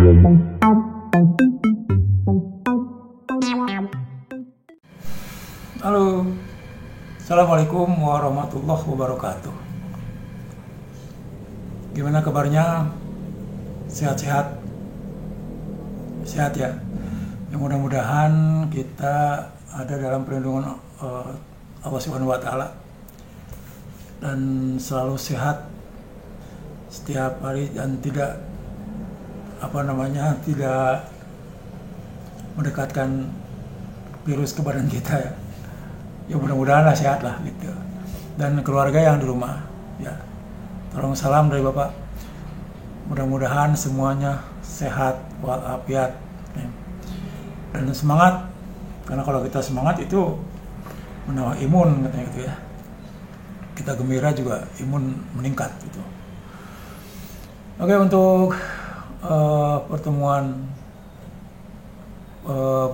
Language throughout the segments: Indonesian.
Halo, Assalamualaikum warahmatullahi wabarakatuh. Gimana kabarnya? Sehat-sehat? Sehat ya? Ya, mudah-mudahan kita ada dalam perlindungan Allah Subhanahu wa Ta'ala dan selalu sehat setiap hari dan tidak tidak mendekatkan virus ke badan kita ya. Ya mudah-mudahan lah sehat lah gitu. Dan keluarga yang di rumah ya. Tolong salam dari Bapak. Mudah-mudahan semuanya sehat walafiat ya. Dan semangat, karena kalau kita semangat itu menambah imun katanya gitu ya. Kita gembira juga imun meningkat gitu. Oke, untuk pertemuan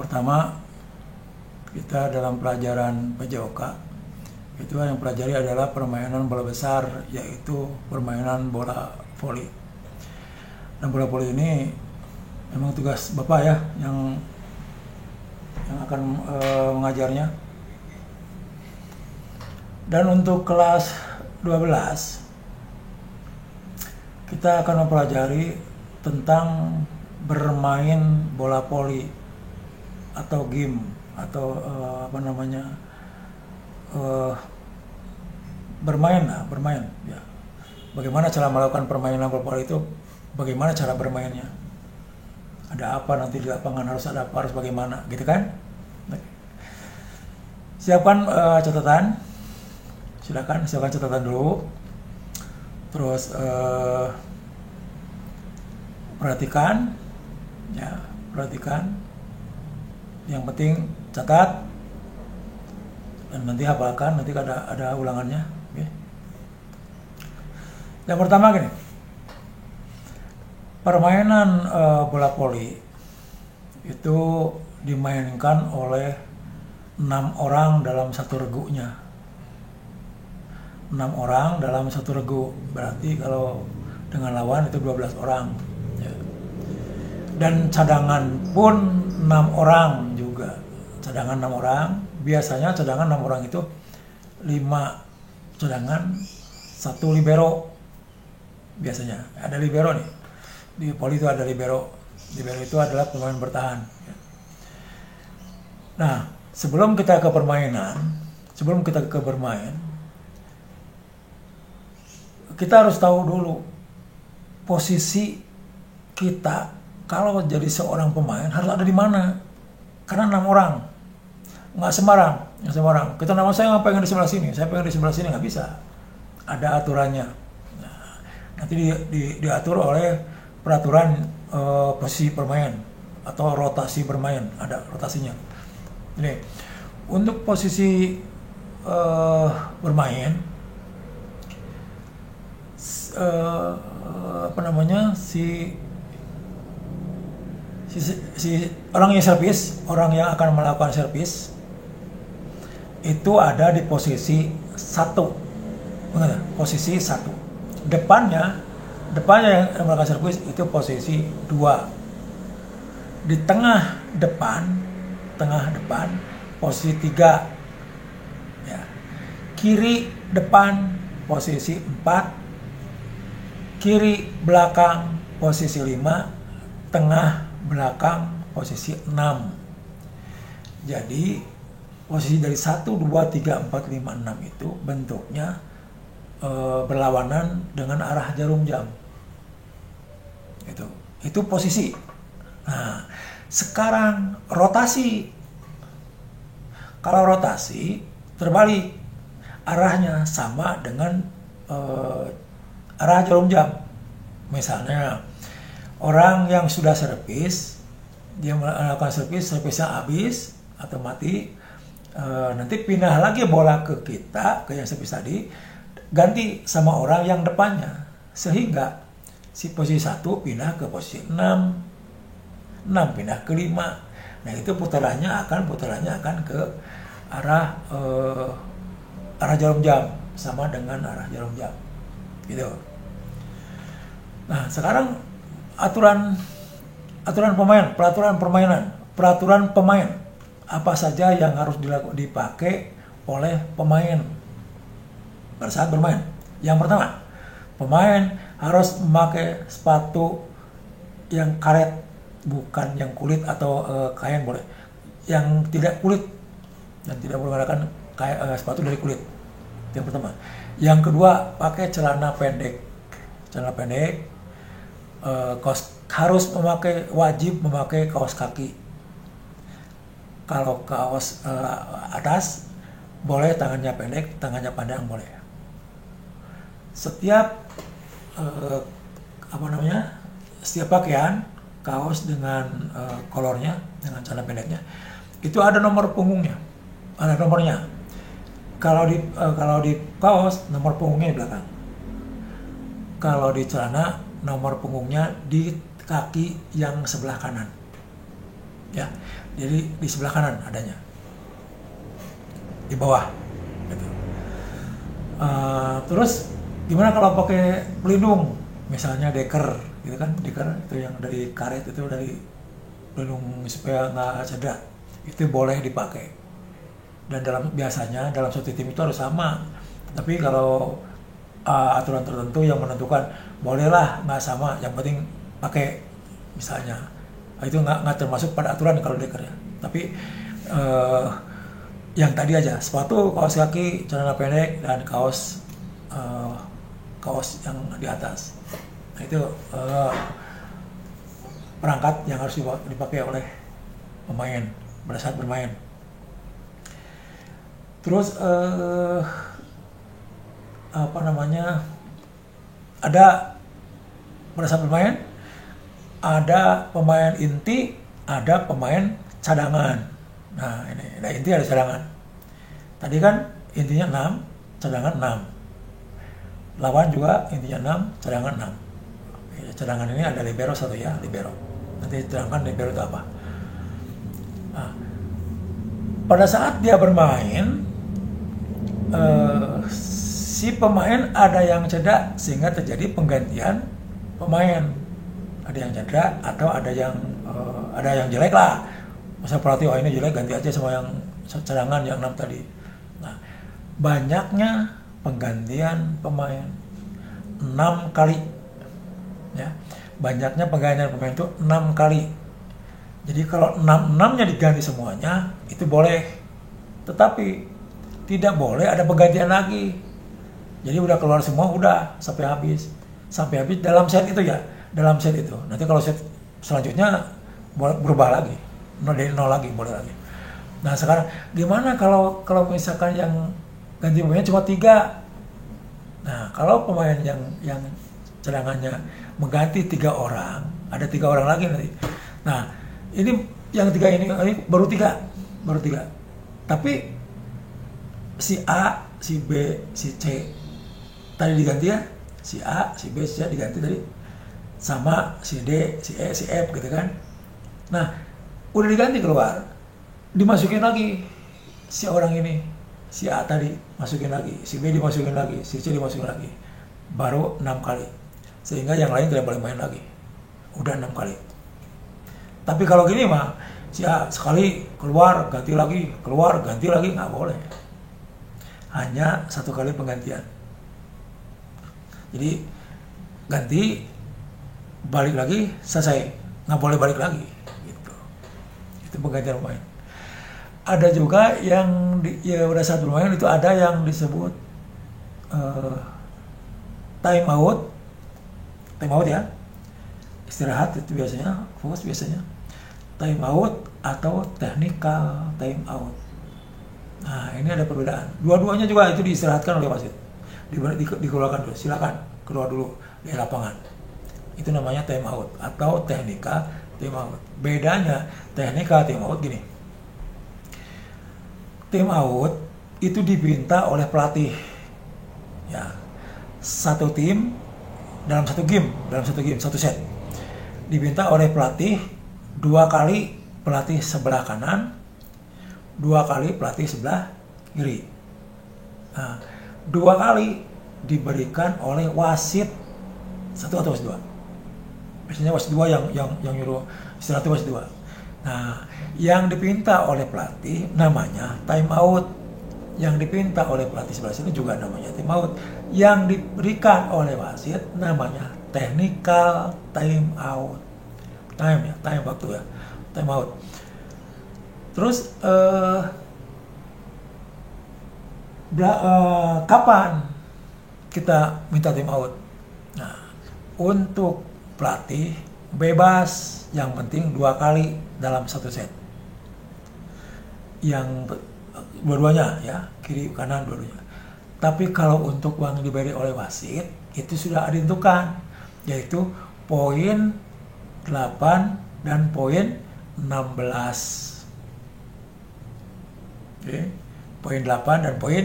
pertama kita dalam pelajaran PJOK itu yang pelajari adalah permainan bola besar, yaitu permainan bola voli. Dan bola voli ini memang tugas Bapak ya yang akan mengajarnya. Dan untuk kelas 12 kita akan mempelajari tentang bermain bola voli atau game atau bermain ya. Bagaimana cara melakukan permainan bola voli itu, bagaimana cara bermainnya, ada apa nanti di lapangan, harus ada apa, harus bagaimana gitu kan. Siapkan catatan, silakan catatan dulu, terus perhatikan, yang penting catat dan nanti hafalkan, nanti ada ulangannya. Okay. Yang pertama gini, permainan bola voli itu dimainkan oleh 6 orang dalam satu regunya. 6 orang dalam satu regu, berarti kalau dengan lawan itu 12 orang ya. Dan cadangan pun 6 orang juga, cadangan 6 orang. Biasanya cadangan 6 orang itu 5 cadangan, 1 libero. Biasanya ada libero nih, di voli itu ada libero. Libero itu adalah pemain bertahan ya. Nah, sebelum kita ke bermain, kita harus tahu dulu posisi kita kalau jadi seorang pemain harus ada di mana. Karena 6 orang, nggak sembarang. Kita nama saya nggak pengen di sebelah sini, saya pengen di sebelah sini, nggak bisa. Ada aturannya. Nah, nanti diatur oleh peraturan posisi bermain atau rotasi bermain, ada rotasinya. Ini untuk posisi bermain, si orang yang akan melakukan servis itu ada di posisi 1. Posisi 1. Depannya yang melakukan servis itu posisi 2. Di tengah depan posisi 3. Ya. Kiri depan posisi 4. Kiri belakang posisi 5. Tengah belakang posisi 6. Jadi posisi dari 1, 2, 3, 4, 5, 6 itu bentuknya berlawanan dengan arah jarum jam. Itu posisi. Nah, sekarang rotasi. Kalau rotasi terbalik, arahnya sama dengan arah jarum jam. Misalnya orang yang sudah servis, dia melakukan servisnya habis atau mati, nanti pindah lagi bola ke kita, ke yang servis tadi, ganti sama orang yang depannya, sehingga si posisi 1 pindah ke posisi 6 pindah ke 5. Nah, itu putarannya akan ke arah jarum jam, sama dengan arah jarum jam gitu. Nah, sekarang aturan peraturan pemain. Apa saja yang harus dipakai oleh pemain pada saat bermain. Yang pertama, pemain harus memakai sepatu yang karet, bukan yang kulit atau kain boleh. Yang tidak kulit, dan tidak boleh menggunakan sepatu dari kulit. Yang pertama. Yang kedua, pakai celana pendek. Harus wajib memakai kaos kaki. Kalau kaos atas boleh tangannya pendek, tangannya panjang boleh. Setiap setiap pakaian, kaos dengan kolornya, dengan celana pendeknya, itu ada nomor punggungnya, ada nomornya. Kalau di kaos, nomor punggungnya di belakang. Kalau di celana, nomor punggungnya di kaki yang sebelah kanan. Ya, jadi di sebelah kanan adanya, di bawah. Gitu. Terus gimana kalau pakai pelindung, misalnya deker, gitu kan? Deker itu yang dari karet, itu dari pelindung supaya nggak cedera, itu boleh dipakai. Dan biasanya dalam suatu tim itu harus sama. Tapi kalau aturan tertentu yang menentukan bolehlah nggak sama, yang penting pakai, misalnya itu nggak termasuk pada aturan kalau deker ya. Tapi yang tadi aja, sepatu, kaos kaki, celana pendek, dan kaos yang di atas. Nah, itu perangkat yang harus dipakai oleh pemain pada saat bermain. Terus ada pada saat bermain, ada pemain inti, ada pemain cadangan. Nah, ini ada inti, ada cadangan. Tadi kan intinya 6, cadangan 6. Lawan juga intinya 6, cadangan 6. Cadangan ini ada libero satu ya, libero. Nanti terangkan libero itu apa. Nah, pada saat dia bermain, si pemain ada yang cedera sehingga terjadi penggantian pemain. Ada yang cedera atau ada yang jelek lah. Masa pelatih, ini jelek, ganti aja sama yang cadangan yang 6 tadi. Nah, banyaknya penggantian pemain 6 kali. Ya, banyaknya penggantian pemain itu 6 kali. Jadi kalau 6-6-nya diganti semuanya, itu boleh. Tetapi tidak boleh ada penggantian lagi. Jadi udah keluar semua, udah sampai habis dalam set itu ya, dalam set itu. Nanti kalau set selanjutnya berubah lagi, 0 lagi, boleh lagi. Nah, sekarang gimana kalau misalkan yang ganti pemainnya cuma 3? Nah, kalau pemain yang cadangannya mengganti 3 orang, ada 3 orang lagi nanti. Nah, ini yang 3 ini baru 3. Tapi si A, si B, si C tadi diganti ya, si A, si B, si C diganti tadi sama si D, si E, si F gitu kan. Nah, udah diganti keluar, dimasukin lagi si orang ini, si A tadi masukin lagi, si B dimasukin lagi, si C dimasukin lagi, baru 6 kali. Sehingga yang lain tidak boleh main lagi, udah 6 kali. Tapi kalau gini mah, si A sekali keluar ganti lagi, keluar ganti lagi, nggak boleh. Hanya 1 kali penggantian. Jadi ganti, balik lagi, selesai, nggak boleh balik lagi. Gitu. Itu penggantian pemain. Ada juga yang pada saat bermain itu ada yang disebut time out ya, istirahat itu biasanya, fokus biasanya. Time out atau technical time out. Nah, ini ada perbedaan. Dua-duanya juga itu diistirahatkan oleh wasit. Dikeluarkan dulu, silakan keluar dulu dari lapangan. Itu namanya time out atau technical time out. Bedanya technical time out gini. Time out itu dipinta oleh pelatih. Ya. Satu tim dalam satu game, satu set. Dipinta oleh pelatih 2 kali pelatih sebelah kanan, 2 kali pelatih sebelah kiri. Nah, 2 kali diberikan oleh wasit 1 atau 2. Biasanya wasit 2 yang nyuruh istirahat wasit 2. Nah, yang dipinta oleh pelatih namanya time out. Yang dipinta oleh pelatih sebelah sini juga namanya time out. Yang diberikan oleh wasit namanya technical time out. Time waktu ya, time out. Terus kapan kita minta time out? Nah, untuk pelatih bebas, yang penting 2 kali dalam 1 set. Yang dua-duanya ya, kiri kanan dua-duanya. Tapi kalau untuk uang yang diberi oleh wasit itu sudah ditentukan, yaitu poin 8 dan poin 16. Oke, poin 8 dan poin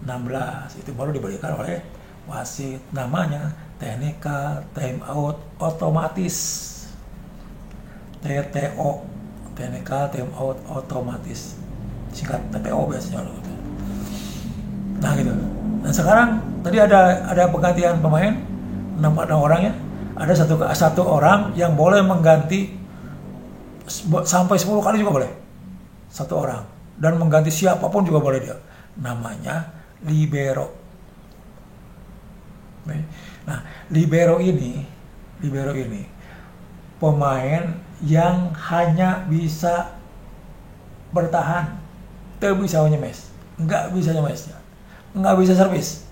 16 itu baru diberikan oleh wasit, namanya technical time out otomatis, TTO, technical time out otomatis, singkat TTO biasanya gitu. Nah gitu. Dan sekarang tadi ada penggantian pemain 6 orang ya, ada satu orang yang boleh mengganti sampai 10 kali juga boleh, satu orang, dan mengganti siapapun juga boleh dia, namanya libero. Nah, libero ini pemain yang hanya bisa bertahan, tidak bisa nyemes, nggak bisa servis,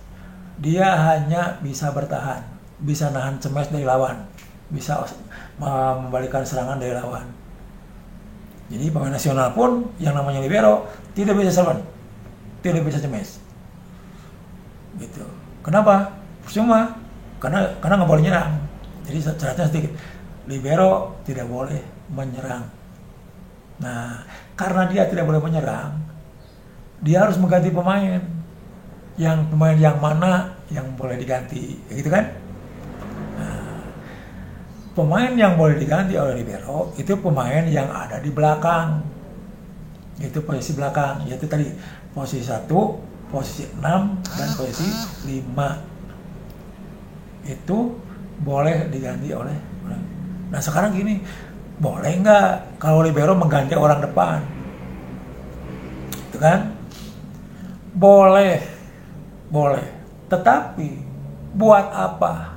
dia hanya bisa bertahan, bisa nahan cemes dari lawan, bisa membalikan serangan dari lawan. Jadi pemain nasional pun yang namanya libero tidak bisa serban, tidak bisa cemes. Gitu. Kenapa? Cuma karena nggak boleh nyerang. Jadi syaratnya sedikit. Libero tidak boleh menyerang. Nah, karena dia tidak boleh menyerang, dia harus mengganti pemain. Pemain yang mana yang boleh diganti, gitu kan? Nah, pemain yang boleh diganti oleh libero itu pemain yang ada di belakang. Itu posisi belakang, yaitu tadi posisi 1, posisi 6 dan posisi 5. Itu boleh diganti oleh. Nah sekarang gini, boleh nggak kalau libero mengganti orang depan? Itu kan? Boleh. Tetapi buat apa?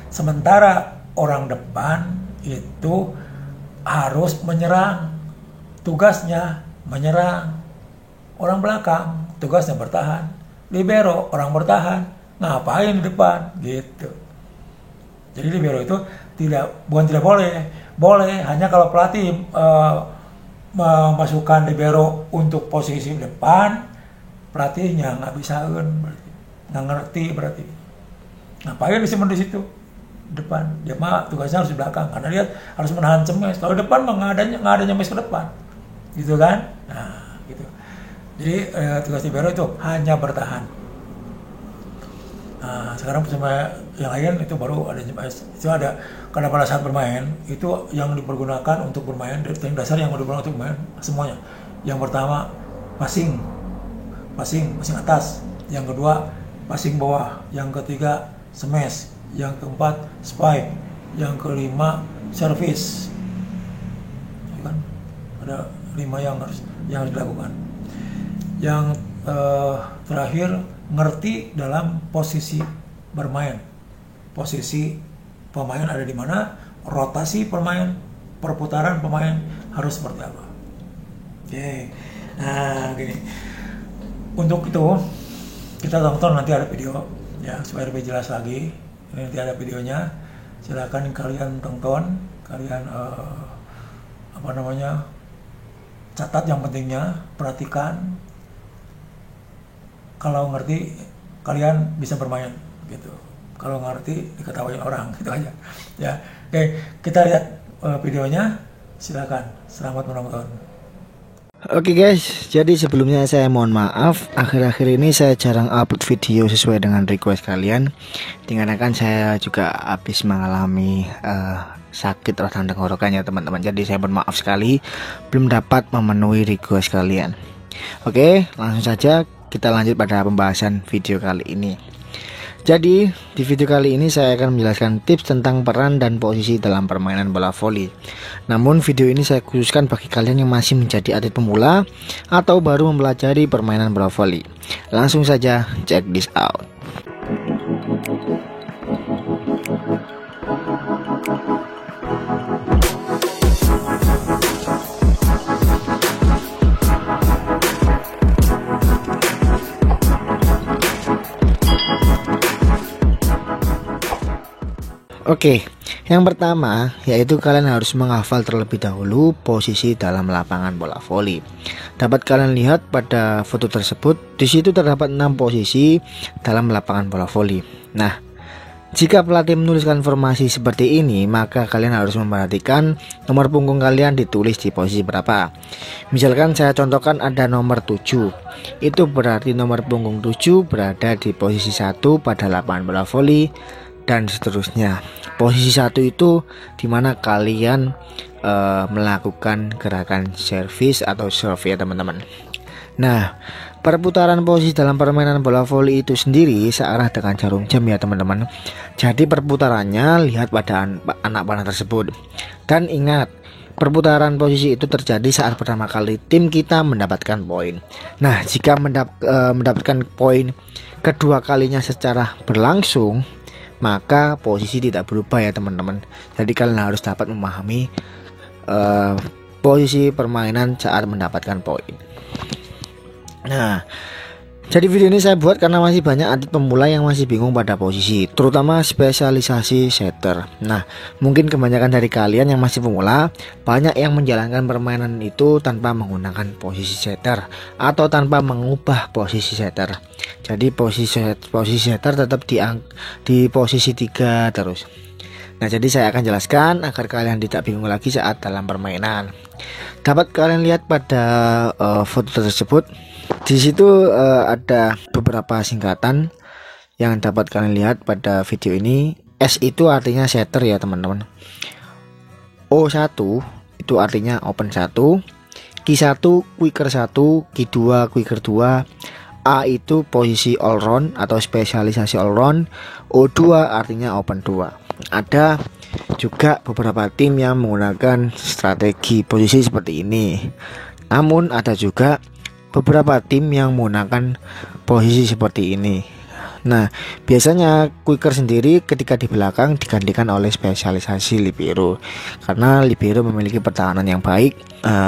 Sementara orang depan itu harus menyerang, tugasnya menyerang. Orang belakang tugasnya bertahan. Libero orang bertahan, ngapain di depan gitu. Jadi libero itu bukan tidak boleh hanya kalau pelatih memasukkan libero untuk posisi depan, pelatihnya nggak bisa nggak ngerti berarti ngapain disimpan di situ depan. Dia mah tugasnya harus di belakang karena dia harus menahan cemes. Kalau depan mah nggak ada nyemes ke depan, gitu kan? Nah gitu. Jadi tugas libero itu hanya bertahan. Nah, sekarang sama yang lain itu baru ada JMS. Itu ada karena pada saat bermain itu yang dipergunakan untuk bermain, teknik dasar yang digunakan untuk bermain semuanya. Yang pertama passing atas, yang kedua passing bawah, yang ketiga smash, yang keempat spike, yang kelima service. Ya kan? Ada 5 yang harus dilakukan. Yang terakhir ngerti dalam posisi bermain, posisi pemain ada di mana, rotasi pemain, perputaran pemain harus seperti apa. Oke, nah gini, untuk itu kita tonton nanti ada video ya supaya lebih jelas lagi. Ini nanti ada videonya, silakan kalian tonton, kalian catat yang pentingnya, perhatikan. Kalau ngerti kalian bisa bermain gitu. Kalau ngerti diketawain orang gitu aja. Ya, oke, kita lihat videonya. Silakan. Selamat menonton. Oke guys, jadi sebelumnya saya mohon maaf, akhir-akhir ini saya jarang upload video sesuai dengan request kalian. Dikarenakan saya juga habis mengalami sakit radang tenggorokan ya teman-teman. Jadi saya mohon maaf sekali belum dapat memenuhi request kalian. Oke, langsung saja kita lanjut pada pembahasan video kali ini. Jadi di video kali ini saya akan menjelaskan tips tentang peran dan posisi dalam permainan bola voli. Namun video ini saya khususkan bagi kalian yang masih menjadi atlet pemula atau baru mempelajari permainan bola voli. Langsung saja check this out. Oke, yang pertama yaitu kalian harus menghafal terlebih dahulu posisi dalam lapangan bola voli. Dapat kalian lihat pada foto tersebut, di situ terdapat 6 posisi dalam lapangan bola voli. Nah, jika pelatih menuliskan informasi seperti ini, maka kalian harus memperhatikan nomor punggung kalian ditulis di posisi berapa. Misalkan saya contohkan ada nomor 7. Itu berarti nomor punggung 7 berada di posisi 1 pada lapangan bola voli, dan seterusnya. Posisi 1 itu dimana kalian melakukan gerakan servis atau serve ya teman-teman. Nah, perputaran posisi dalam permainan bola voli itu sendiri searah dengan jarum jam ya teman-teman. Jadi perputarannya lihat pada anak panah tersebut. Dan ingat, perputaran posisi itu terjadi saat pertama kali tim kita mendapatkan poin. Nah, jika mendapatkan poin kedua kalinya secara berlangsung, maka posisi tidak berubah ya teman-teman. Jadi kalian harus dapat memahami posisi permainan saat mendapatkan poin. Nah, jadi video ini saya buat karena masih banyak atlet pemula yang masih bingung pada posisi, terutama spesialisasi setter. Nah, mungkin kebanyakan dari kalian yang masih pemula banyak yang menjalankan permainan itu tanpa menggunakan posisi setter atau tanpa mengubah posisi setter. Jadi posisi setter tetap di posisi 3 terus. Nah, jadi saya akan jelaskan agar kalian tidak bingung lagi saat dalam permainan. Dapat kalian lihat pada foto tersebut. Di situ ada beberapa singkatan yang dapat kalian lihat pada video ini. S itu artinya setter ya teman-teman. O1 itu artinya open 1, Q1 quicker 1, Q2 quicker 2, A itu posisi all round atau spesialisasi all round, O2 artinya open 2. Ada juga beberapa tim yang menggunakan strategi posisi seperti ini. Namun ada juga beberapa tim yang menggunakan posisi seperti ini. Nah, biasanya quicker sendiri ketika di belakang digantikan oleh spesialisasi libero, karena libero memiliki pertahanan yang baik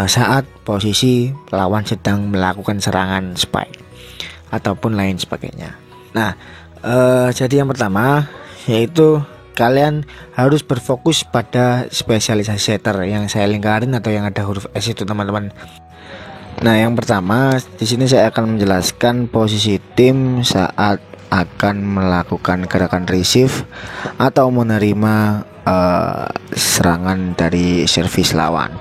saat posisi lawan sedang melakukan serangan spike ataupun lain sebagainya. Nah, jadi yang pertama yaitu kalian harus berfokus pada spesialisasi setter yang saya lingkarin atau yang ada huruf S itu teman-teman. Nah, yang pertama di sini saya akan menjelaskan posisi tim saat akan melakukan gerakan receive atau menerima serangan dari servis lawan.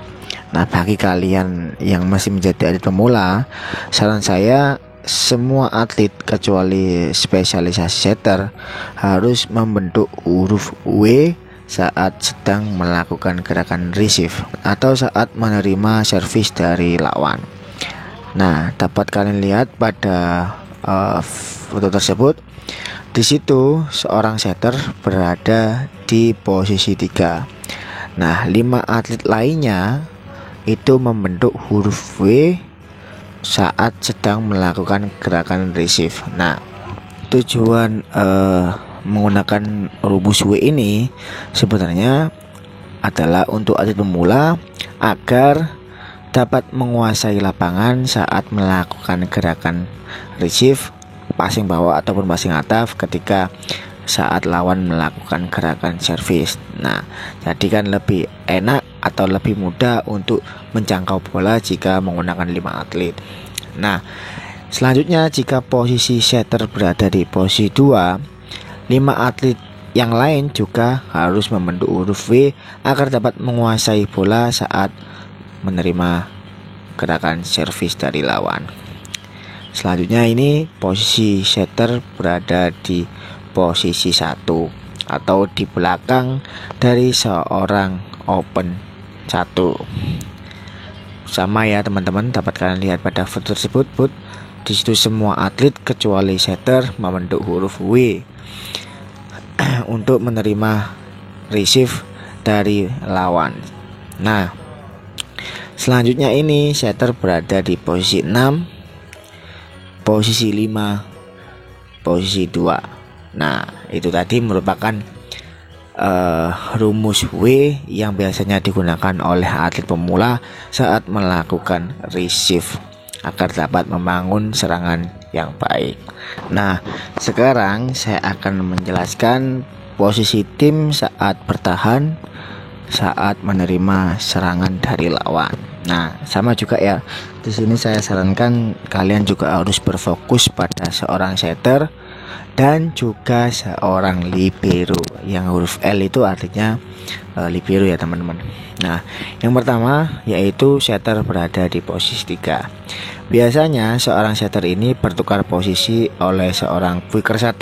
Nah, bagi kalian yang masih menjadi atlet pemula, saran saya semua atlet kecuali spesialisasi setter harus membentuk huruf W saat sedang melakukan gerakan receive atau saat menerima servis dari lawan. Nah, dapat kalian lihat pada foto tersebut. Di situ seorang setter berada di posisi 3. Nah, 5 atlet lainnya itu membentuk huruf W saat sedang melakukan gerakan receive. Nah, tujuan menggunakan rumus W ini sebenarnya adalah untuk atlet pemula agar dapat menguasai lapangan saat melakukan gerakan receive, passing bawah ataupun passing atas ketika saat lawan melakukan gerakan servis. Nah, jadi kan lebih enak atau lebih mudah untuk menjangkau bola jika menggunakan 5 atlet. Nah, selanjutnya jika posisi setter berada di posisi 2, 5 atlet yang lain juga harus membentuk huruf W agar dapat menguasai bola saat menerima gerakan servis dari lawan. Selanjutnya ini posisi setter berada di posisi 1 atau di belakang dari seorang open 1. Sama ya teman-teman, dapat kalian lihat pada foto tersebut. Di situ semua atlet kecuali setter membentuk huruf W untuk menerima receive dari lawan. Nah, selanjutnya ini setter berada di posisi 6, posisi 5, posisi 2. Nah, itu tadi merupakan rumus W yang biasanya digunakan oleh atlet pemula saat melakukan receive agar dapat membangun serangan yang baik. Nah, sekarang saya akan menjelaskan posisi tim saat bertahan saat menerima serangan dari lawan. Nah, sama juga ya. Di sini saya sarankan kalian juga harus berfokus pada seorang setter dan juga seorang libero. Yang huruf L itu artinya libero ya teman-teman. Nah, yang pertama yaitu setter berada di posisi 3. Biasanya seorang setter ini bertukar posisi oleh seorang quicker 1,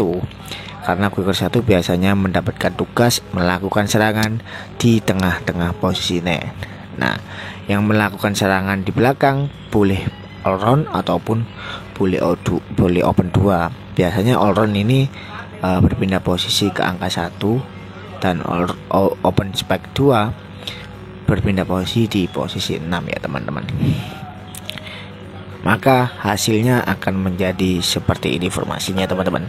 karena quicker 1 biasanya mendapatkan tugas melakukan serangan di tengah-tengah posisi net. Nah, yang melakukan serangan di belakang boleh all round ataupun boleh open 2. Biasanya all round ini berpindah posisi ke angka 1 dan open spike 2 berpindah posisi di posisi 6 ya teman-teman. Maka hasilnya akan menjadi seperti ini formasinya teman-teman.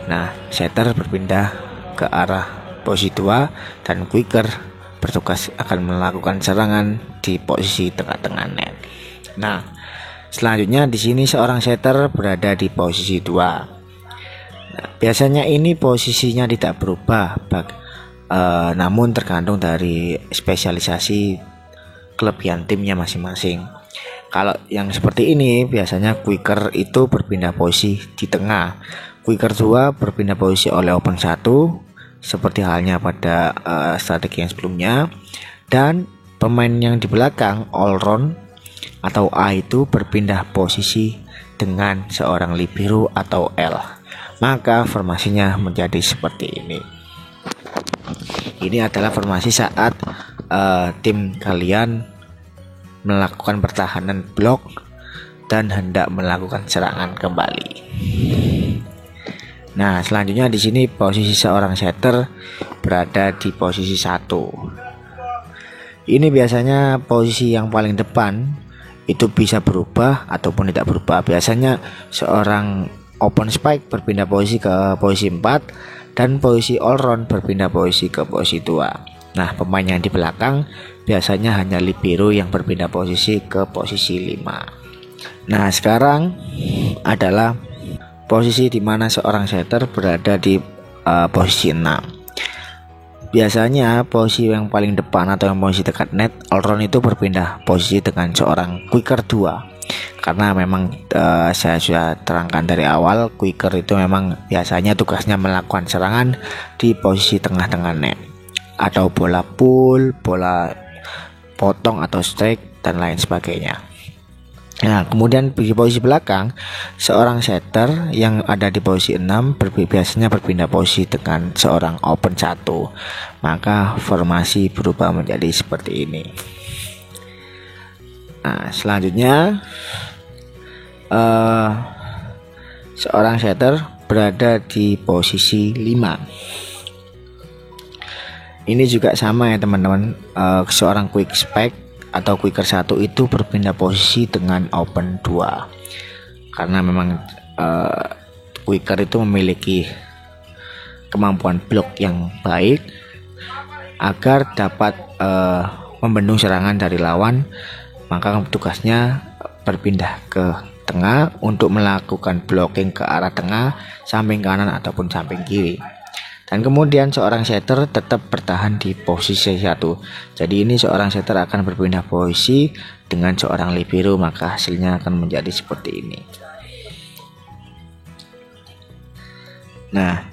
Nah, setter berpindah ke arah posisi 2 dan quicker bertugas akan melakukan serangan di posisi tengah-tengah net. Nah, selanjutnya di sini seorang setter berada di posisi 2. Nah, biasanya ini posisinya tidak berubah, namun tergantung dari spesialisasi kelebihan timnya masing-masing. Kalau yang seperti ini biasanya quicker itu berpindah posisi di tengah, quicker 2 berpindah posisi oleh open 1 seperti halnya pada strategi yang sebelumnya, dan pemain yang di belakang all round atau A itu berpindah posisi dengan seorang libero atau L. Maka formasinya menjadi seperti ini. Ini adalah formasi saat tim kalian melakukan pertahanan blok dan hendak melakukan serangan kembali. Nah, selanjutnya di sini posisi seorang setter berada di posisi 1. Ini biasanya posisi yang paling depan itu bisa berubah ataupun tidak berubah. Biasanya seorang open spike berpindah posisi ke posisi 4 dan posisi all round berpindah posisi ke posisi 2. Nah, pemain yang di belakang biasanya hanya libero yang berpindah posisi ke posisi 5. Nah, sekarang adalah posisi di mana seorang setter berada di posisi 6. Biasanya posisi yang paling depan atau yang posisi dekat net all round itu berpindah posisi dengan seorang quicker 2. Karena memang saya sudah terangkan dari awal, quicker itu memang biasanya tugasnya melakukan serangan di posisi tengah-tengah net, atau bola pull, bola potong atau strike dan lain sebagainya. Nah, kemudian di posisi belakang seorang setter yang ada di posisi 6 biasanya berpindah posisi dengan seorang open 1. Maka formasi berubah menjadi seperti ini. Nah, selanjutnya seorang setter berada di posisi 5. Ini juga sama ya teman-teman. Seorang quick spike atau quicker 1 itu berpindah posisi dengan open 2. Karena memang quicker itu memiliki kemampuan blok yang baik agar dapat membendung serangan dari lawan. Maka tugasnya berpindah ke tengah untuk melakukan blocking ke arah tengah, samping kanan ataupun samping kiri. Dan kemudian seorang setter tetap bertahan di posisi 1. Jadi ini seorang setter akan berpindah posisi dengan seorang libero, maka hasilnya akan menjadi seperti ini. Nah,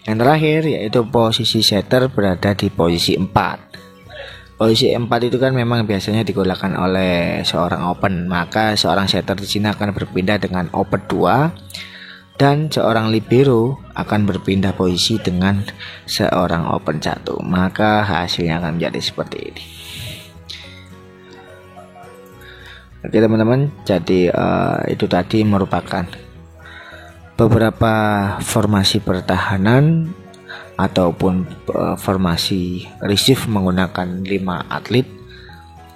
yang terakhir yaitu posisi setter berada di posisi 4. Posisi 4 itu kan memang biasanya digunakan oleh seorang open, maka seorang setter di sini akan berpindah dengan open 2. Dan seorang libero akan berpindah posisi dengan seorang open 1. Maka hasilnya akan menjadi seperti ini. Oke teman-teman, jadi itu tadi merupakan beberapa formasi pertahanan ataupun formasi receive menggunakan 5 atlet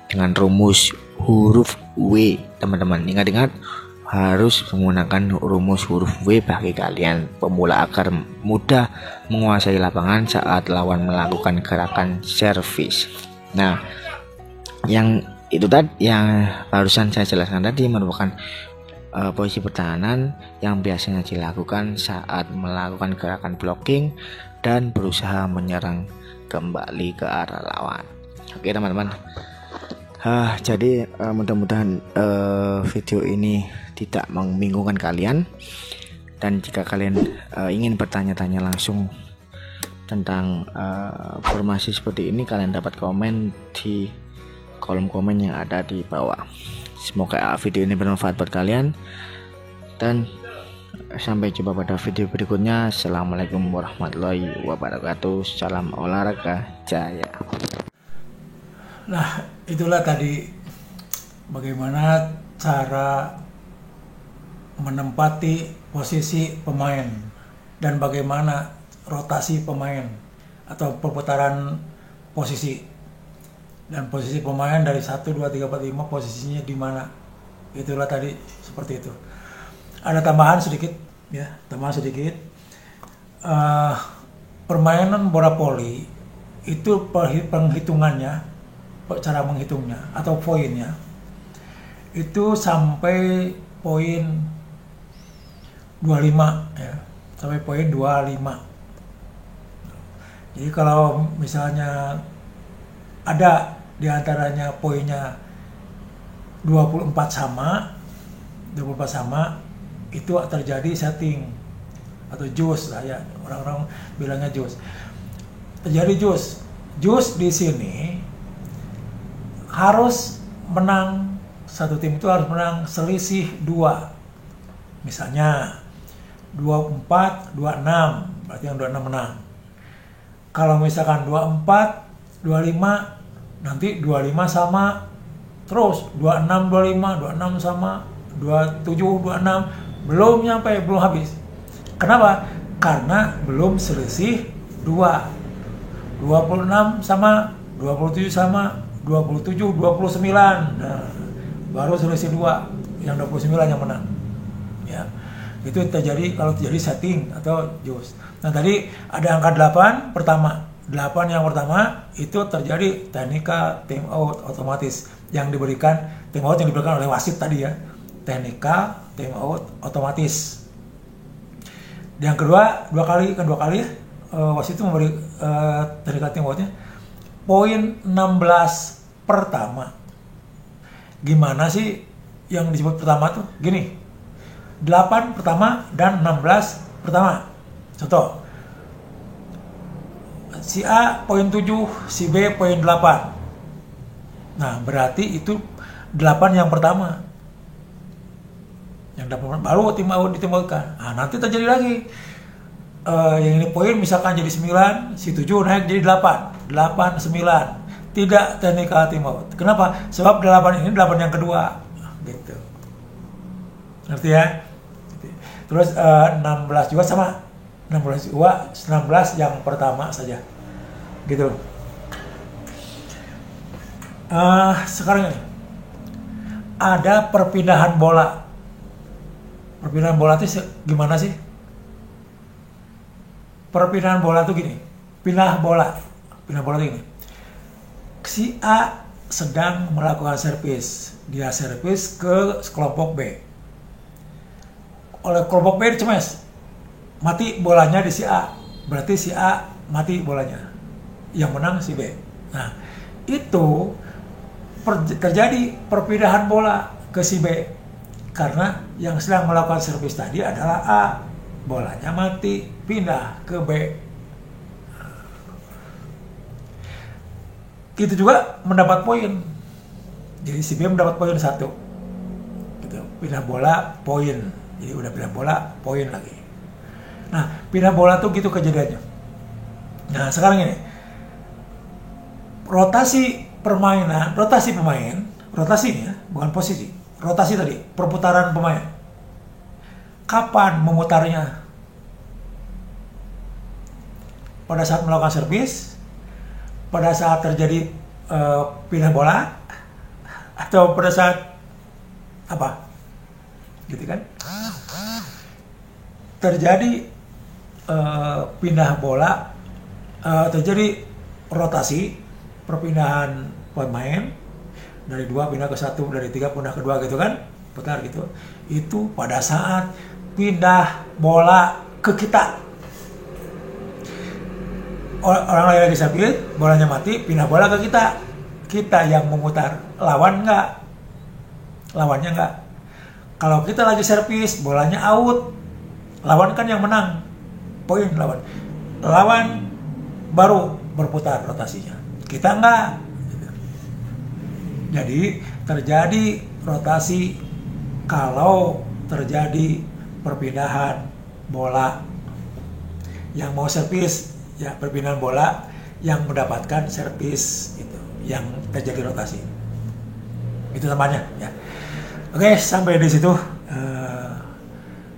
dengan rumus huruf W. Teman-teman ingat-ingat harus menggunakan rumus huruf W bagi kalian pemula agar mudah menguasai lapangan saat lawan melakukan gerakan servis. Nah, yang itu tadi yang barusan saya jelaskan tadi merupakan posisi pertahanan yang biasanya dilakukan saat melakukan gerakan blocking dan berusaha menyerang kembali ke arah lawan. Oke teman-teman, jadi mudah-mudahan video ini tidak membingungkan kalian, dan jika kalian ingin bertanya-tanya langsung tentang formasi seperti ini, kalian dapat komen di kolom komen yang ada di bawah. Semoga video ini bermanfaat buat kalian, dan sampai jumpa pada video berikutnya. Assalamualaikum warahmatullahi wabarakatuh. Salam olahraga jaya. Nah, itulah tadi bagaimana cara menempati posisi pemain dan bagaimana rotasi pemain atau perputaran posisi. Dan posisi pemain dari 1, 2, 3, 4, 5 posisinya di mana. Itulah tadi seperti itu. Ada tambahan sedikit ya, permainan bola voli itu penghitungannya, cara menghitungnya atau poinnya itu sampai poin 25 ya, sampai poin 25. Jadi kalau misalnya ada di antaranya poinnya 24 sama, itu terjadi setting atau jus lah ya, orang-orang bilangnya jus. Terjadi jus. Jus di sini harus menang, satu tim itu harus menang selisih 2. Misalnya 24, 26, berarti yang 26 menang. Kalau misalkan 24, 25, nanti 25 sama terus 26, 25, 26 sama 27, 26, belum nyampe, belum habis. Kenapa? Karena belum selisih 2. 26 sama 27 sama 27, 29. Nah, baru selisih 2, yang 29 yang menang. Ya. Itu terjadi kalau terjadi setting atau jus. Nah, tadi ada angka 8 pertama. 8 yang pertama itu terjadi teknika time out otomatis yang diberikan oleh wasit tadi ya, teknika time out otomatis. Yang kedua, dua kali ya, wasit itu memberi teknika time outnya poin 16 pertama. Gimana sih yang disebut pertama tuh? Gini, 8 pertama dan 16 pertama. Contoh, si A poin 7, si B poin 8. Nah, berarti itu 8 yang pertama. Yang 8 baru tim out ditemukan. Nah, nanti terjadi lagi. Yang ini poin misalkan jadi 9, si 7 naik jadi 8. 8, 9. Tidak teknikal tim out. Kenapa? Sebab 8 ini 8 yang kedua. Gitu. Ngerti ya? Terus 16 juga sama. 16 yang pertama saja. Gitu. Sekarang ini ada perpindahan bola. Perpindahan bola itu gimana sih? Perpindahan bola itu gini. Pindah bola itu gini. Si A sedang melakukan servis. Dia servis ke kelompok B. Oleh kelompok B dicemes. Mati bolanya di si A. Berarti si A mati bolanya. Yang menang si B. Nah, itu terjadi perpindahan bola ke si B. Karena yang sedang melakukan servis tadi adalah A. Bolanya mati, pindah ke B. Itu juga mendapat poin. Jadi si B mendapat poin 1. Gitu. Pindah bola, poin. Jadi udah pindah bola, poin lagi. Nah, pindah bola tuh gitu kejadiannya. Nah, sekarang ini rotasi pemain, rotasi ya, bukan posisi. Rotasi tadi, perputaran pemain. Kapan memutarnya? Pada saat melakukan servis, pada saat terjadi pindah bola, atau pada saat apa? Gitu kan? Terjadi pindah bola, terjadi rotasi, perpindahan pemain dari 2 pindah ke 1, dari 3 pindah ke 2 gitu kan, putar gitu. Itu pada saat pindah bola ke kita. Orang lain lagi sakit, bolanya mati, pindah bola ke kita. Kita yang memutar, lawan enggak? Lawannya enggak. Kalau kita lagi servis, bolanya out, lawan kan yang menang, poin lawan. Lawan baru berputar rotasinya, kita enggak. Jadi terjadi rotasi kalau terjadi perpindahan bola. Yang mau servis, ya perpindahan bola yang mendapatkan servis itu, yang terjadi rotasi. Itu namanya ya. Oke, sampai di situ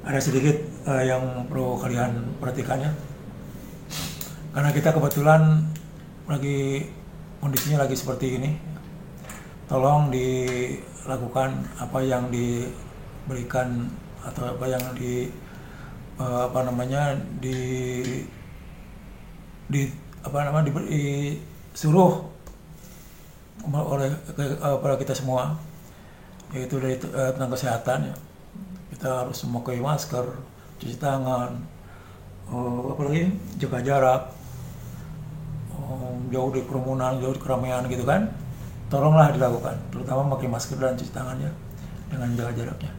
ada sedikit yang perlu kalian perhatikan ya. Karena kita kebetulan lagi kondisinya lagi seperti ini. Tolong dilakukan apa yang diberikan atau apa yang disuruh oleh kepada kita semua, yaitu dari tentang kesehatan ya. Kita harus memakai masker, cuci tangan, apalagi jaga jarak, jauh dari kerumunan, jauh dari keramaian gitu kan. Tolonglah dilakukan, terutama pakai masker dan cuci tangannya dengan jaga jaraknya.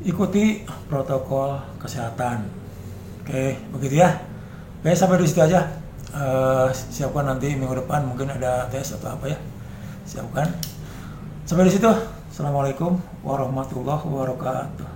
Ikuti protokol kesehatan. Oke, begitu ya. Oke, sampai di situ aja. Siapkan nanti minggu depan mungkin ada tes atau apa ya. Siapkan. Sampai di situ. Assalamualaikum warahmatullahi wabarakatuh.